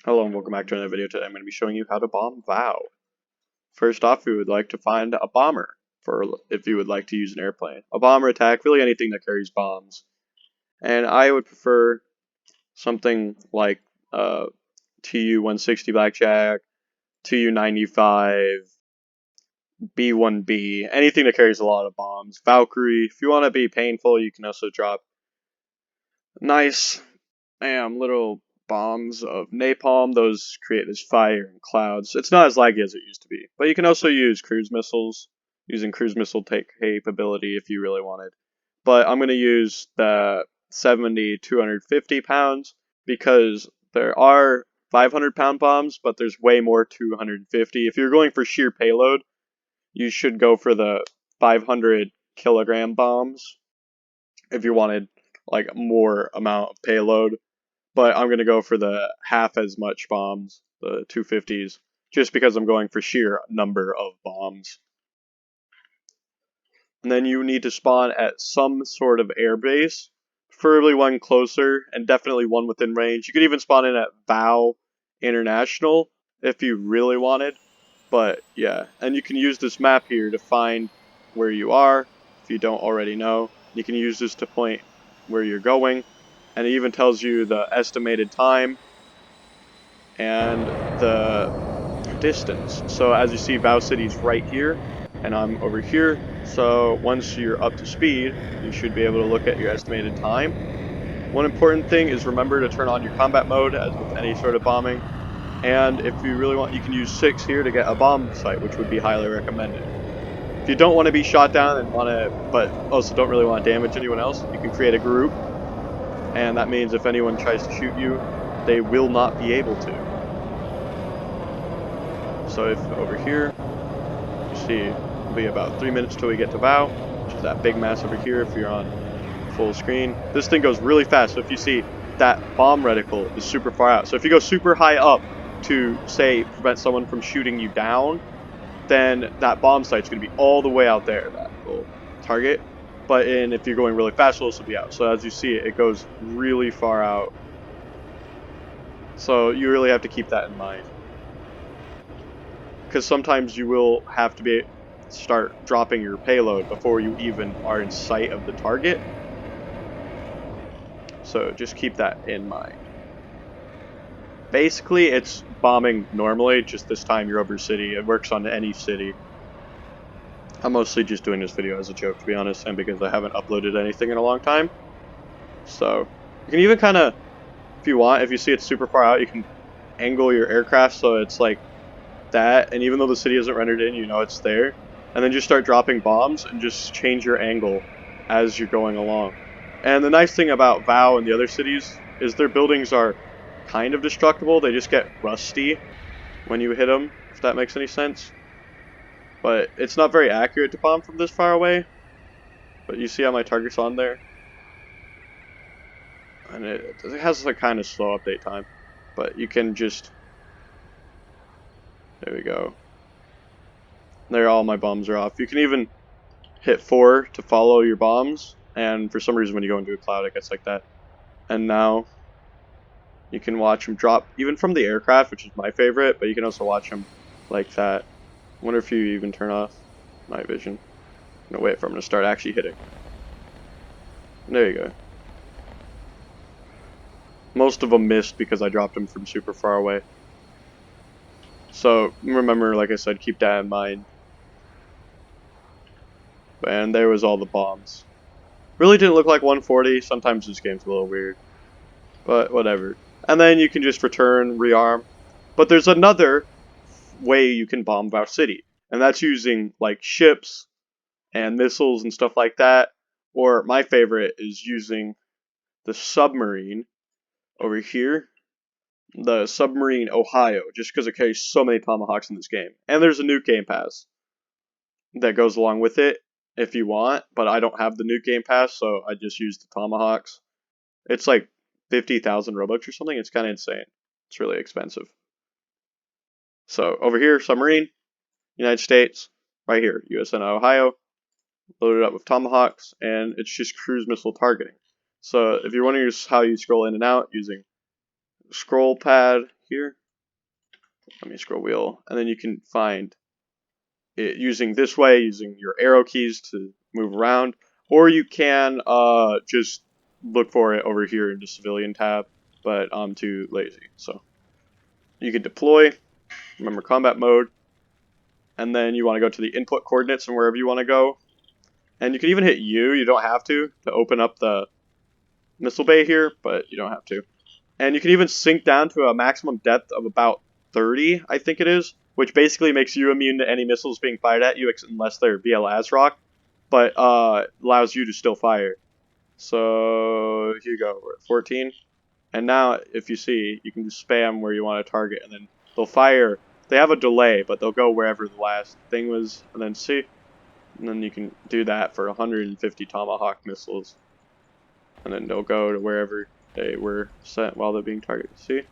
Hello and welcome back to another video. Today I'm going to be showing you how to bomb VOW. First off, we would like to find a bomber for if you would like to use an airplane. A bomber attack, really anything that carries bombs. And I would prefer something like TU-160 Blackjack, TU-95, B-1B, anything that carries a lot of bombs. Valkyrie, if you want to be painful, you can also drop nice little bombs of napalm. Those create this fire and clouds. It's not as laggy as it used to be, but you can also use cruise missiles, using cruise missile capability if you really wanted. But I'm going to use the 70 250 pounds because there are 500-pound bombs, but there's way more 250. If you're going for sheer payload, you should go for the 500-kilogram bombs if you wanted like more amount of payload. But I'm going to go for the half as much bombs, the 250s, just because I'm going for sheer number of bombs. And then you need to spawn at some sort of airbase, preferably one closer, and definitely one within range. You could even spawn in at VOW International if you really wanted. But yeah, and you can use this map here to find where you are if you don't already know. You can use this to point where you're going, and it even tells you the estimated time and the distance. So as you see, VOW City's right here, and I'm over here. So once you're up to speed, you should be able to look at your estimated time. One important thing is remember to turn on your combat mode, as with any sort of bombing. And if you really want, you can use 6 here to get a bomb site, which would be highly recommended. If you don't want to be shot down and but also don't really want to damage anyone else, you can create a group. And that means if anyone tries to shoot you, they will not be able to. So if over here, you see, it'll be about 3 minutes till we get to VOW, which is that big mass over here if you're on full screen. This thing goes really fast, so if you see that bomb reticle is super far out. So if you go super high up to, say, prevent someone from shooting you down, then that bomb site's going to be all the way out there, that little target. But if you're going really fast, it'll also be out. So as you see it goes really far out. So you really have to keep that in mind, because sometimes you will have to start dropping your payload before you even are in sight of the target. So just keep that in mind. Basically, it's bombing normally, just this time you're over city. It works on any city. I'm mostly just doing this video as a joke, to be honest, and because I haven't uploaded anything in a long time. So you can even kind of, if you want, if you see it's super far out, you can angle your aircraft so it's like that, and even though the city isn't rendered in, you know it's there. And then just start dropping bombs and just change your angle as you're going along. And the nice thing about VOW and the other cities is their buildings are kind of destructible. They just get rusty when you hit them, if that makes any sense. But it's not very accurate to bomb from this far away. But you see how my target's on there? And it has a kind of slow update time. But you can just... There we go. There, all my bombs are off. You can even hit 4 to follow your bombs. And for some reason when you go into a cloud it gets like that. And now you can watch them drop, even from the aircraft, which is my favorite. But you can also watch them like that. I wonder if you even turn off night vision. No, wait for them to start actually hitting. There you go. Most of them missed because I dropped them from super far away. So remember, like I said, keep that in mind. And there was all the bombs. Really didn't look like 140. Sometimes this game's a little weird. But whatever. And then you can just return, rearm. But there's another way you can bomb VOW City. And that's using like ships and missiles and stuff like that. Or my favorite is using the submarine over here. The submarine Ohio, just because it carries so many tomahawks in this game. And there's a nuke game pass that goes along with it if you want, but I don't have the nuke game pass, so I just use the tomahawks. It's like 50,000 Robux or something. It's kind of insane. It's really expensive. So over here, submarine, United States, right here, USN Ohio, loaded up with tomahawks, and it's just cruise missile targeting. So if you're wondering how you scroll in and out using scroll pad, here. Let me scroll wheel, and then you can find it using this way, using your arrow keys to move around, or you can just look for it over here in the civilian tab, but I'm too lazy. So you can deploy, remember combat mode, and then you want to go to the input coordinates and wherever you want to go. And you can even hit U, you don't have to open up the missile bay here, but you don't have to. And you can even sink down to a maximum depth of about 30, I think it is, which basically makes you immune to any missiles being fired at you unless they're BLAS rock, but allows you to still fire. So here you go, we're at 14. And now, if you see, you can just spam where you want to target, and then they'll fire. They have a delay, but they'll go wherever the last thing was, and then see. And then you can do that for 150 Tomahawk missiles. And then they'll go to wherever they were sent while they're being targeted. See?